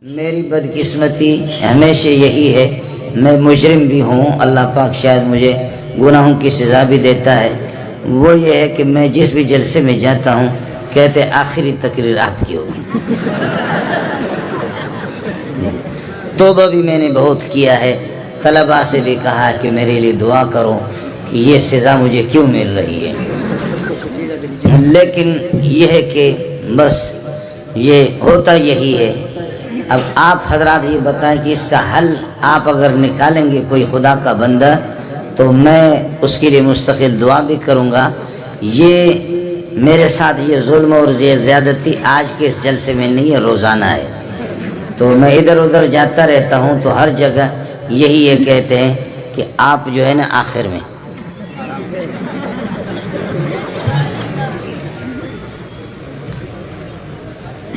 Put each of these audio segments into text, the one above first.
میری بدقسمتی ہمیشہ یہی ہے، میں مجرم بھی ہوں، اللہ پاک شاید مجھے گناہوں کی سزا بھی دیتا ہے۔ وہ یہ ہے کہ میں جس بھی جلسے میں جاتا ہوں کہتے آخری تقریر آپ کی ہوگی۔ توبہ بھی میں نے بہت کیا ہے، طلباء سے بھی کہا کہ میرے لیے دعا کرو کہ یہ سزا مجھے کیوں مل رہی ہے، لیکن یہ ہے کہ بس یہ ہوتا یہی ہے۔ اب آپ حضرات یہ بتائیں کہ اس کا حل آپ اگر نکالیں گے کوئی خدا کا بندہ تو میں اس کے لیے مستقل دعا بھی کروں گا۔ یہ میرے ساتھ یہ ظلم اور یہ زیادتی آج کے اس جلسے میں نہیں ہے، روزانہ ہے۔ تو میں ادھر ادھر جاتا رہتا ہوں تو ہر جگہ یہی یہ کہتے ہیں کہ آپ جو ہے نا آخر میں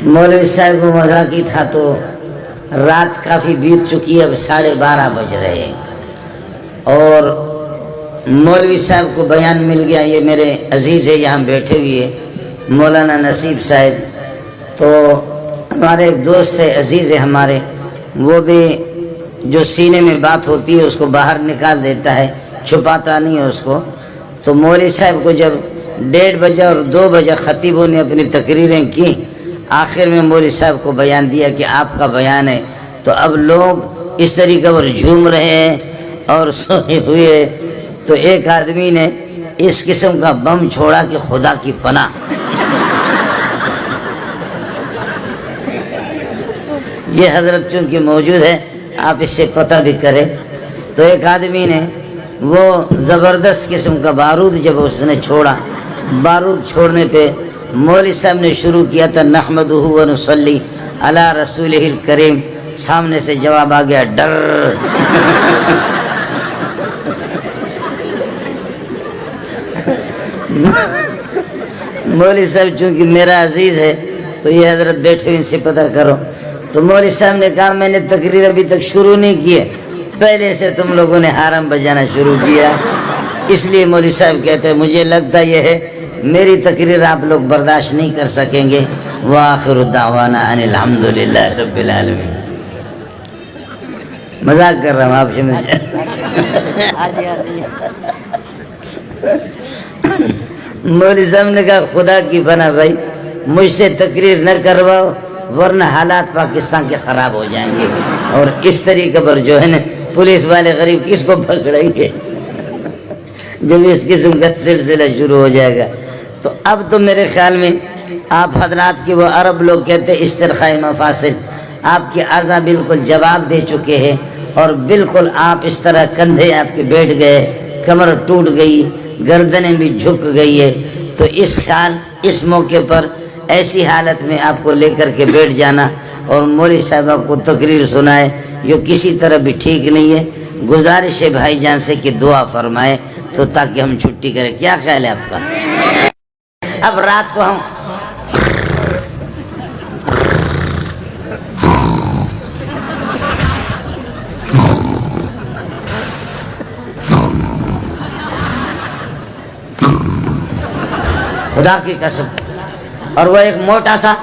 مولوی صاحب کو مذاقی تھا تو رات کافی بیت چکی ہے، اب 12:30 بج رہے ہیں اور مولوی صاحب کو بیان مل گیا۔ یہ میرے عزیز ہے یہاں بیٹھے ہوئے مولانا نصیب صاحب، تو ہمارے ایک دوست ہے، عزیز ہے ہمارے، وہ بھی جو سینے میں بات ہوتی ہے اس کو باہر نکال دیتا ہے، چھپاتا نہیں ہے اس کو۔ تو مولوی صاحب کو جب 1:30 بجے اور 2 بجے خطیبوں نے اپنی تقریریں کی، آخر میں مولوی صاحب کو بیان دیا کہ آپ کا بیان ہے، تو اب لوگ اس طریقے پر جھوم رہے ہیں اور سوئے ہوئے۔ تو ایک آدمی نے اس قسم کا بم چھوڑا کہ خدا کی پناہ، یہ حضرت چونکہ موجود ہے آپ اس سے پتہ بھی کریں۔ تو ایک آدمی نے وہ زبردست قسم کا بارود جب اس نے چھوڑا، بارود چھوڑنے پہ مولوی صاحب نے شروع کیا تھا نحمدہ و نصلی علی رسولہ الکریم، سامنے سے جواب آ گیا ڈر۔ مولوی صاحب چونکہ میرا عزیز ہے تو یہ حضرت بیٹھے ان سے پتہ کرو۔ تو مولوی صاحب نے کہا میں نے تقریر ابھی تک شروع نہیں کی ہے، پہلے سے تم لوگوں نے حرم بجانا شروع کیا، اس لیے مولوی صاحب کہتے ہیں مجھے لگتا یہ ہے میری تقریر آپ لوگ برداشت نہیں کر سکیں گے۔ وآخر دعوانا ان الحمدللہ رب العالمین۔ مذاق کر رہا ہوں آپ سے، مولوی صاحب نے کہا خدا کی پناہ بھائی مجھ سے تقریر نہ کرواؤ ورنہ حالات پاکستان کے خراب ہو جائیں گے، اور اس طریقے پر جو ہے نا پولیس والے غریب کس کو پکڑیں گے جب اس قسم کا سلسلہ شروع ہو جائے گا۔ تو اب تو میرے خیال میں آپ حضرات کی وہ عرب لوگ کہتے ہیں استرخاء مفاصل، آپ کے اعضاء بالکل جواب دے چکے ہیں اور بالکل آپ اس طرح کندھے آپ کے بیٹھ گئے، کمر ٹوٹ گئی، گردنیں بھی جھک گئی ہے۔ تو اس موقع پر ایسی حالت میں آپ کو لے کر کے بیٹھ جانا اور مولوی صاحب آپ کو تقریر سنائے یہ کسی طرح بھی ٹھیک نہیں ہے۔ گزارش ہے بھائی جان سے کہ دعا فرمائے تو تاکہ ہم چھٹی کریں، کیا خیال ہے آپ کا؟ اب رات کو ہم خدا کی قسم، اور وہ ایک موٹا سا،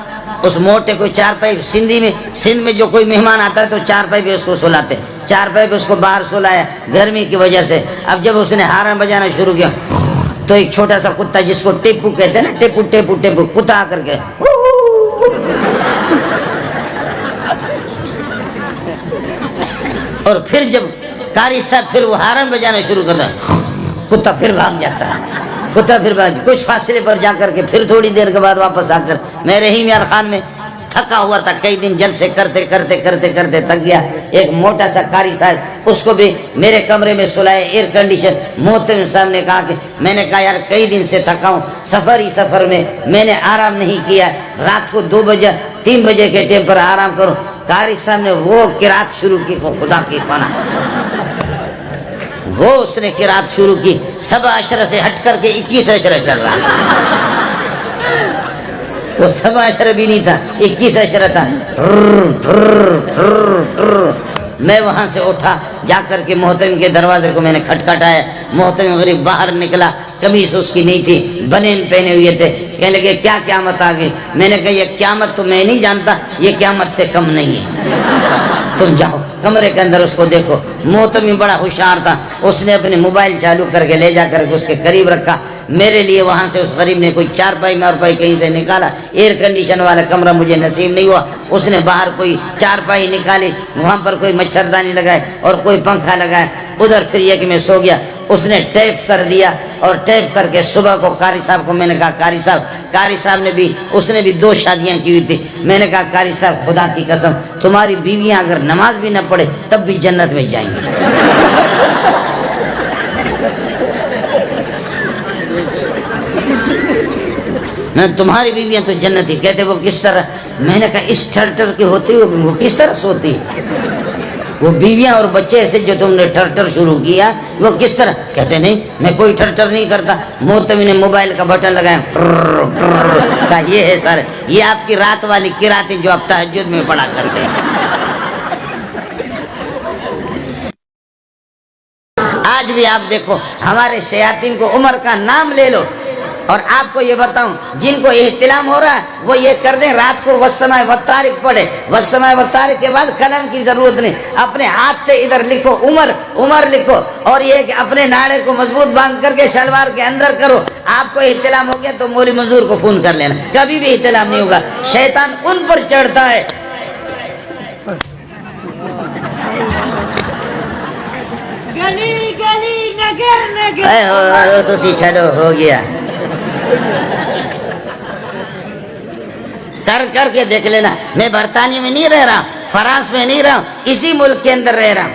اس موٹے کو 4 پائی سندھ میں جو کوئی مہمان آتا ہے تو 4 پائی پہ اس کو سلاتے، 4 پائی پہ اس کو باہر سلایا گرمی کی وجہ سے۔ اب جب اس نے ہارن بجانا شروع کیا تو ایک چھوٹا سا کتا جس کو ٹیپو کہتے ہیں نا، ٹیپو ٹیپو ٹیپو، کتا آ کر کے اور پھر جب قاری صاحب پھر وہ ہارن بجانا شروع کرتا کتا پھر بھاگ جاتا ہے، کتا پھر کچھ فاصلے پر جا کر کے پھر تھوڑی دیر کے بعد واپس آ کر میں رحیم یار خان میں تھکا ہوا تھا، کئی دن جلسے کرتے کرتے کرتے کرتے تھک گیا۔ ایک موٹا سا قاری صاحب اس کو بھی میرے کمرے میں سلائے، ایئر کنڈیشن۔ محترم صاحب نے کہا کہ میں نے کہا یار کئی دن سے تھکا ہوں، سفر میں نے آرام نہیں کیا، رات کو 2 بجے 3 بجے کے ٹائم پر آرام کرو۔ قاری صاحب نے وہ قرات شروع کی، خدا کی پناہ وہ اس نے قرات شروع کی، 7 عشرہ سے ہٹ کر کے 21 عشرہ چل رہا، وہ 7 عشرہ بھی نہیں تھا، 21 عشرہ تھا۔ میں وہاں سے اٹھا جا کر کے محترم کے دروازے کو میں نے کھٹکھٹایا، محترم غریب باہر نکلا، قمیص اس کی نہیں تھی، بنین پہنے ہوئے تھے، کہنے لگے کیا قیامت آ گئی؟ میں نے کہا یہ قیامت تو میں نہیں جانتا، یہ قیامت سے کم نہیں ہے، تم جاؤ کمرے کے اندر اس کو دیکھو۔ محتمی بڑا ہوشیار تھا، اس نے اپنے موبائل چالو کر کے لے جا کر کے اس کے قریب رکھا۔ میرے لیے وہاں سے اس غریب نے کوئی چارپائی مارپائی کہیں سے نکالا، ایئر کنڈیشن والا کمرہ مجھے نصیب نہیں ہوا، اس نے باہر کوئی چارپائی نکالی، وہاں پر کوئی مچھردانی لگائے اور کوئی پنکھا لگائے، ادھر پھر یہ کہ میں سو گیا۔ اس نے ٹیپ کر دیا اور ٹیپ کر کے صبح کو قاری صاحب کو میں نے کہا قاری صاحب نے بھی، اس نے بھی 2 شادیاں کی ہوئی تھی، میں نے کہا قاری صاحب خدا کی قسم تمہاری بیویاں اگر نماز بھی نہ پڑھے تب بھی جنت میں جائیں گے۔ تمہاری بیویاں تو جنتی۔ کہتے وہ کس طرح؟ میں نے کہا اس ٹھر کی ہوتی وہ کس طرح سوتی؟ وہ بیویاں اور بچے ایسے جو تم نے ٹھر شروع کیا وہ کس طرح؟ کہتے نہیں میں کوئی ٹھر نہیں کرتا۔ محتمی نے موبائل کا بٹن لگایا، کہا یہ ہے سر، یہ آپ کی رات والی قراتیں جو آپ تہجد میں پڑھا کرتے ہیں۔ آج بھی آپ دیکھو ہمارے شیاطین کو، عمر کا نام لے لو، اور آپ کو یہ بتاؤں جن کو احتلام ہو رہا ہے وہ یہ کر دیں رات کو والسماء والطارق پڑھے، والسماء والطارق کے بعد قلم کی ضرورت نہیں، اپنے ہاتھ سے ادھر لکھو عمر لکھو، اور یہ کہ اپنے ناڑے کو مضبوط باندھ کر کے شلوار کے اندر کرو۔ آپ کو احتلام ہو گیا تو مولوی منظور کو فون کر لینا، کبھی بھی احتلام نہیں ہوگا، شیطان ان پر چڑھتا ہے۔ گلی گلی نگر نگر تسی چھڑو ہو گیا، کر کے دیکھ لینا۔ میں برطانیہ میں نہیں رہ رہا، فرانس میں نہیں رہا ہوں، اسی ملک کے اندر رہ رہا ہوں،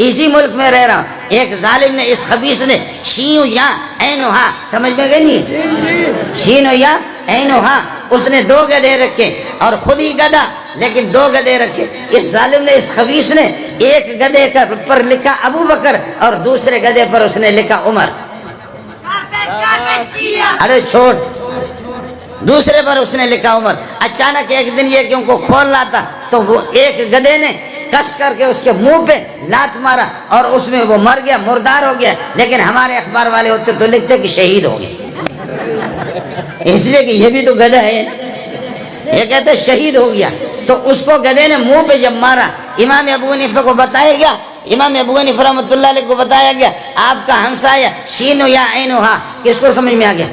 اسی ملک میں رہ رہا ہوں۔ ایک ظالم نے، اس خبیث نے شین یا عین ہا، سمجھ میں گئی نہیں؟ شین یا عین ہا، اس نے 2 گدھے رکھے اور خود ہی گدھا لیکن 2 گدھے رکھے۔ اس ظالم نے، اس خبیث نے ایک گدھے پر لکھا ابو بکر اور دوسرے گدھے پر اس نے لکھا عمر۔ ارے چھوڑ، دوسرے پر اس نے لکھا عمر۔ اچانک ایک دن یہ کہ ان کو کھول رہا تھا تو وہ ایک گدھے نے کس کر کے اس کے منہ پہ لات مارا اور اس میں وہ مر گیا، مردار ہو گیا۔ لیکن ہمارے اخبار والے ہوتے تو لکھتے کہ شہید ہو گئے، اس لیے کہ یہ بھی تو گدھا ہے نا، یہ کہتے شہید ہو گیا۔ تو اس کو گدھے نے منہ پہ جب مارا، امام ابو حنیفہ کو بتایا گیا، امام ابو حنیفہ رحمۃ اللہ علیہ کو بتایا گیا آپ کا ہمسایہ شینو یا عینو ہا، کس کو سمجھ میں آ گیا؟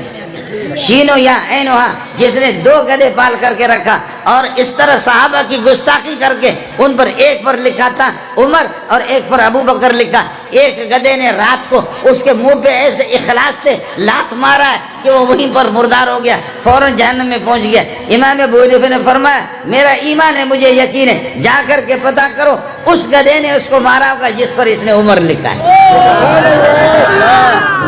شینو یا عینو ہا، جس نے 2 گدھے پال کر کے رکھا اور اس طرح صحابہ کی گستاخی کر کے ان پر ایک پر لکھا تھا عمر اور ایک پر ابو بکر لکھا۔ ایک گدھے نے رات کو اس کے منہ پہ ایسے اخلاص سے لات مارا ہے کہ وہ وہیں پر مردار ہو گیا، فوراً جہنم میں پہنچ گیا۔ امام ابو حنیفہ نے فرمایا میرا ایمان ہے، مجھے یقین ہے، جا کر کے پتہ کرو اس گدھے نے اس کو مارا ہوگا جس پر اس نے عمر لکھا ہے،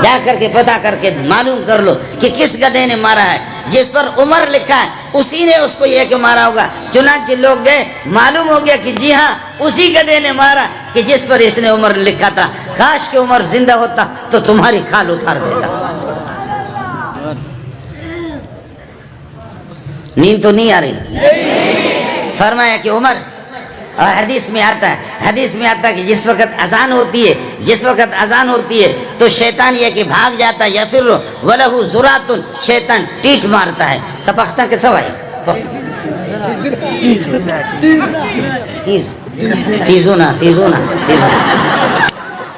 جا کر کے پتہ کر کے معلوم کر لو کہ کس گدھے نے مارا ہے، جس پر عمر لکھا ہے اسی نے اس کو یہ کہ مارا ہوگا۔ چنانچہ لوگ گئے، معلوم ہو گیا کہ جی ہاں اسی گدھے نے مارا کہ جس پر اس نے عمر لکھا تھا۔ کاش کہ عمر زندہ ہوتا تو تمہاری کھال اتار دیتا۔ نیند تو نہیں آ رہی؟ فرمایا کہ عمر، اور حدیث میں آتا ہے کہ جس وقت اذان ہوتی ہے تو شیطان یہ کہ بھاگ جاتا ہے یا پھر وَلَهُ زُرَاتٌ، شیطان ٹیٹ مارتا ہے۔ تپختہ کے سوائے تیزونا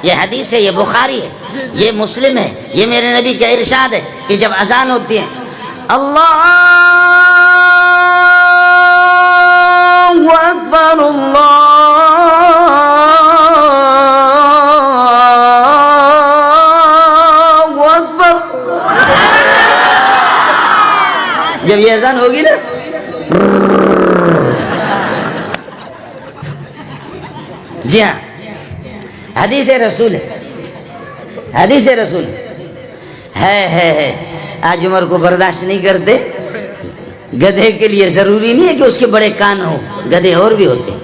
یہ حدیث ہے، یہ بخاری ہے، یہ مسلم ہے، یہ میرے نبی کا ارشاد ہے کہ جب اذان ہوتی ہے اللہ اکبر اللہ اکبر، جب یہ اذان ہوگی نا جی ہاں حدیث رسول ہے۔ آج عمر کو برداشت نہیں کرتے۔ گدھے کے لیے ضروری نہیں ہے کہ اس کے بڑے کان ہو، گدھے اور بھی ہوتے ہیں۔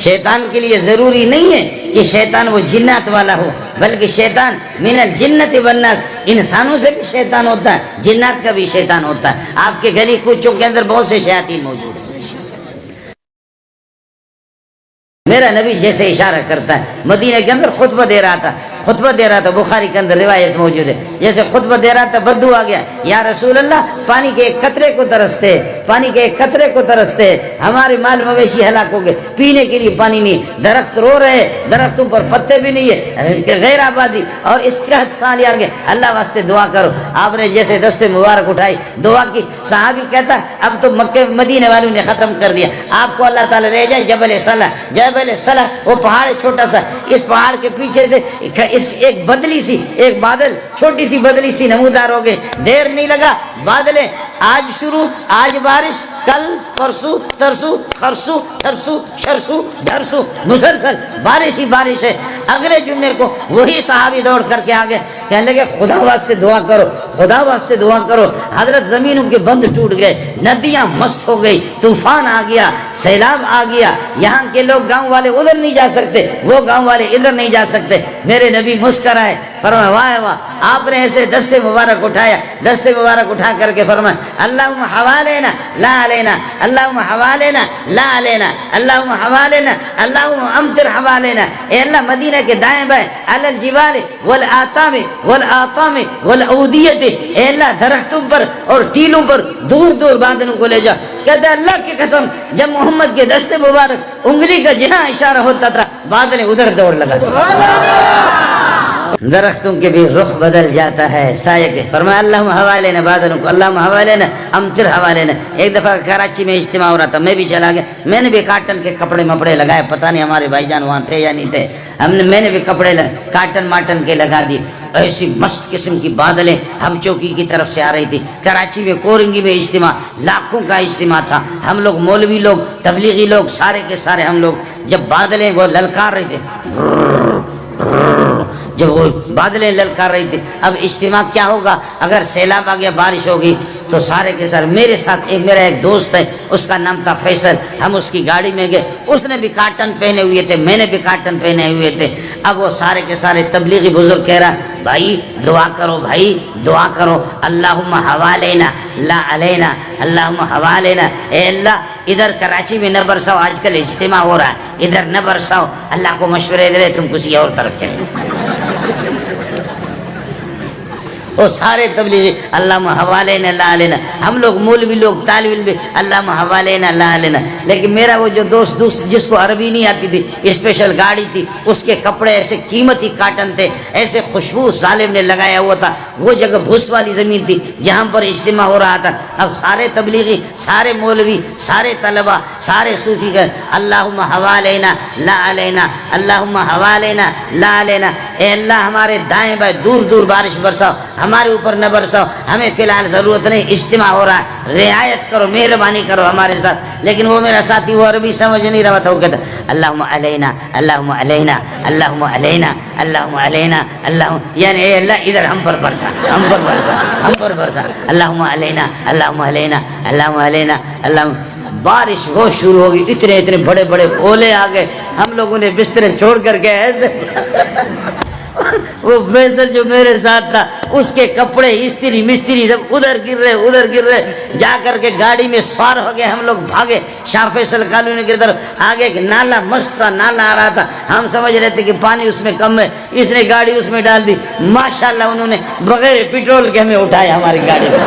شیطان کے لیے ضروری نہیں ہے کہ شیطان وہ جنات والا ہو، بلکہ شیطان من الجنت والناس، انسانوں سے بھی شیطان ہوتا ہے، جنات کا بھی شیطان ہوتا ہے۔ آپ کے گلی کوچوں کے اندر بہت سے شیاطین موجود ہیں۔ میرا نبی جیسے اشارہ کرتا ہے، مدینہ کے اندر خطبہ دے رہا تھا، خطبہ دے رہا تھا، بخاری کے اندر روایت موجود ہے، جیسے خطبہ دے رہا تھا بدو آ گیا، یا رسول اللہ پانی کے ایک قطرے کو ترستے، پانی کے ایک قطرے کو ترستے، ہمارے مال مویشی ہلاک ہو گئے، پینے کے لیے پانی نہیں، درخت رو رہے، درختوں پر پتے بھی نہیں ہے، غیر آبادی، اور اس کا سال آ گیا، اللہ واسطے دعا کرو۔ آپ نے جیسے دستے مبارک اٹھائی، دعا کی، صحابی کہتا اب تو مکہ مدینے والوں نے ختم کر دیا، آپ کو اللہ تعالیٰ رہ جائے جبل صلح، جبل صلح وہ پہاڑ چھوٹا سا، اس پہاڑ کے پیچھے سے اس ایک بدلی سی، ایک بادل، چھوٹی سی بدلی سی نمودار ہو گئے، دیر نہیں لگا، بادلیں آج شروع، آج بارش، کل پرسو ترسو خرسو ترسو شرسو ڈھرسو، مسلسل بارش ہی بارش ہے۔ اگلے جمعے کو وہی صحابی دوڑ کر کے آگے کہنے لگے خدا واسطے دعا کرو، خدا واسطے دعا کرو۔ حضرت زمینوں کے بند ٹوٹ گئے، ندیاں مست ہو گئی، طوفان آ گیا، سیلاب آ گیا، یہاں کے لوگ گاؤں والے ادھر نہیں جا سکتے، وہ گاؤں والے ادھر نہیں جا سکتے۔ میرے نبی مسکرائے، فرمایا واہ واہ، آپ نے ایسے دستے مبارک اٹھایا، دستے مبارک اٹھا کر کے فرمایا اللہم حوالینا لا علینا، اللہم حوالینا لا علینا، اللہم حوالینا، اللہم امطر حوالینا، اے اللہ مدینہ کے دائیں بائیں علی الجبال والآتام والآطام والعودیت، اے اللہ درختوں پر اور ٹیلوں پر دور دور بادلوں کو لے جا۔ کہتے ہیں اللہ کی قسم جب محمد کے دستے مبارک انگلی کا جہاں اشارہ ہوتا تھا بادلیں ادھر دوڑ لگاتے، درختوں کے بھی رخ بدل جاتا ہے سایہ کے۔ فرمایا اللہم حوالینا بادلوں کو، اللہم حوالینا امطر حوالینا۔ ایک دفعہ کراچی میں اجتماع ہو رہا تھا، میں بھی چلا گیا، میں نے بھی کاٹن کے کپڑے مپڑے لگائے، پتہ نہیں ہمارے بھائی جان وہاں تھے یا نہیں تھے، میں نے بھی کپڑے کاٹن ماٹن کے لگا دیے۔ ایسی مست قسم کی بادلیں ہم چوکی کی طرف سے آ رہی تھی۔ کراچی میں کورنگی میں اجتماع، لاکھوں کا اجتماع تھا، ہم لوگ مولوی لوگ، تبلیغی لوگ، سارے کے سارے ہم لوگ، جب بادلیں وہ للکار رہے تھے، جب وہ بادلیں للکار رہی تھی، اب اجتماع کیا ہوگا، اگر سیلاب آ گیا، بارش ہوگی تو سارے کے سارے، میرے ساتھ میرا ایک دوست ہے، اس کا نام تھا فیصل، ہم اس کی گاڑی میں گئے، اس نے بھی کاٹن پہنے ہوئے تھے، میں نے بھی کاٹن پہنے ہوئے تھے۔ اب وہ سارے کے سارے تبلیغی بزرگ کہہ رہا بھائی دعا کرو، بھائی دعا کرو، اللہم حوالینا لا علینا، اللہم حوالینا، اے اللہ ادھر کراچی میں نہ برساؤ، آج کل اجتماع ہو رہا ہے، ادھر نہ برساؤ، اللہ کو مشورے دے رہے تم کسی اور طرف چلے۔ وہ سارے تبلیغی اللہم حوالینا لا علینا، ہم لوگ مولوی لوگ طالب علم بھی اللہم حوالینا لا علینا۔ لیکن میرا وہ جو دوست جس کو عربی نہیں آتی تھی، اسپیشل گاڑی تھی، اس کے کپڑے ایسے قیمتی کاٹن تھے، ایسے خوشبو ظالم نے لگایا ہوا تھا، وہ جگہ بھوس والی زمین تھی جہاں پر اجتماع ہو رہا تھا۔ اب سارے تبلیغی، سارے مولوی، سارے طلبہ، سارے صوفی کہ اللہم حوالینا لا علینا، اللہم حوالینا لا علینا، اے اللہ ہمارے دائیں بائیں دور دور بارش برساؤ، ہمارے اوپر نہ برساؤ، ہمیں فی الحال ضرورت نہیں، اجتماع ہو رہا ہے، رعایت کرو، مہربانی کرو ہمارے ساتھ۔ لیکن وہ میرا ساتھی وہ عربی سمجھ نہیں رہا تھا، وہ کہتا اللہم علینا اللہم علینا اللہم علینا اللہم علینا، اللہم یعنی اے اللہ ادھر ہم پر برسا، ہم پر برسا، ہم پر برسا، اللہم علینا اللہم علینا اللہم علینا اللہم۔ بارش وہ شروع ہوگی، اتنے بڑے بڑے اولے آ گئے، ہم لوگوں نے بسترے چھوڑ کر کے ایسے وہ فیصل جو میرے ساتھ تھا، اس کے کپڑے استری مستری سب ادھر گر رہے، جا کر کے گاڑی میں سوار ہو گئے، ہم لوگ بھاگے شاہ فیصل کالونی کی طرف۔ آگے ایک نالا مست تھا، نالا آ رہا تھا، ہم سمجھ رہے تھے کہ پانی اس میں کم ہے، اس نے گاڑی اس میں ڈال دی، ماشاءاللہ انہوں نے بغیر پیٹرول کے ہمیں اٹھایا ہماری گاڑی میں،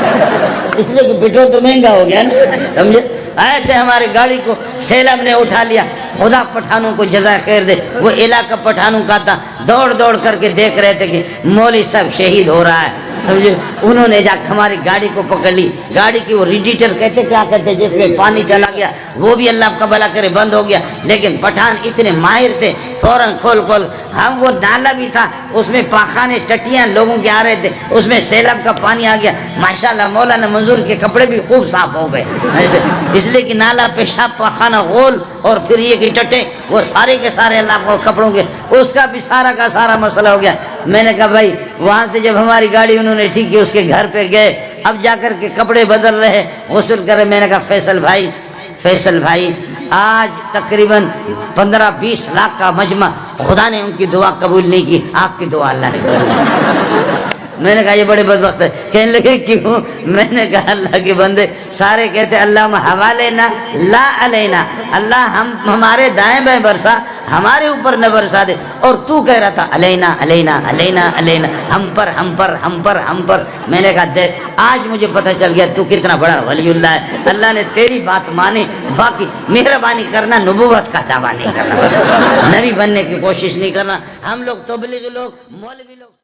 اس لیے کہ پیٹرول تو مہنگا ہو گیا نا، سمجھے، ایسے ہماری گاڑی کو سیلاب نے اٹھا لیا۔ خدا پٹھانوں کو جزائے خیر دے، وہ علاقہ پٹھانوں کا تھا، دوڑ دوڑ کر کے دیکھ رہے تھے کہ مولوی صاحب شہید ہو رہا ہے، سمجھے، انہوں نے جا کے ہماری گاڑی کو پکڑ لی، گاڑی کی وہ ریڈیٹر کہتے کیا کہتے جس میں پانی چلا گیا، وہ بھی اللہ کا بھلا کرے بند ہو گیا، لیکن پٹھان اتنے ماہر تھے، فوراً کھول ہم، وہ نالا بھی تھا، اس میں پاخانے ٹٹیاں لوگوں کے آ رہے تھے، اس میں سیلاب کا پانی آ گیا، ماشاءاللہ مولانا منظور کے کپڑے بھی خوب صاف ہو گئے، ایسے اس لیے کہ نالا پیشاب پاخانہ غول اور پھر یہ کہ ٹٹے، وہ سارے کے سارے اللہ کو کپڑوں کے، اس کا بھی سارا کا سارا مسئلہ ہو گیا۔ میں نے کہا بھائی وہاں سے جب ہماری گاڑی انہوں نے ٹھیک کی، اس کے گھر پہ گئے، اب جا کر کے کپڑے بدل رہے، غسل کر رہے، میں نے کہا فیصل بھائی آج تقریباً 15-20 لاکھ کا مجمع، خدا نے ان کی دعا قبول نہیں کی، آپ کی دعا اللہ نے قبول کی۔ میں نے کہا یہ بڑے بدبخت ہے. کہنے لگے کیوں؟ میں نے کہا اللہ کے بندے سارے کہتے اللہم حوالنا لا علینا، اللہ ہمارے دائیں بائیں برسا، ہمارے اوپر نہ برسا دے. اور تو کہہ رہا تھا علینا علینا علینا علینا، ہم پر ہم پر ہم پر ہم پر. میں نے کہا دیکھ آج مجھے پتہ چل گیا تو کتنا بڑا ولی اللہ ہے. اللہ نے تیری بات مانی، باقی مہربانی کرنا، نبوت کا دعویٰ نہیں کرنا، بس نبی بننے کی کوشش نہیں کرنا. ہم لوگ تبلیغ لوگ، مولوی لوگ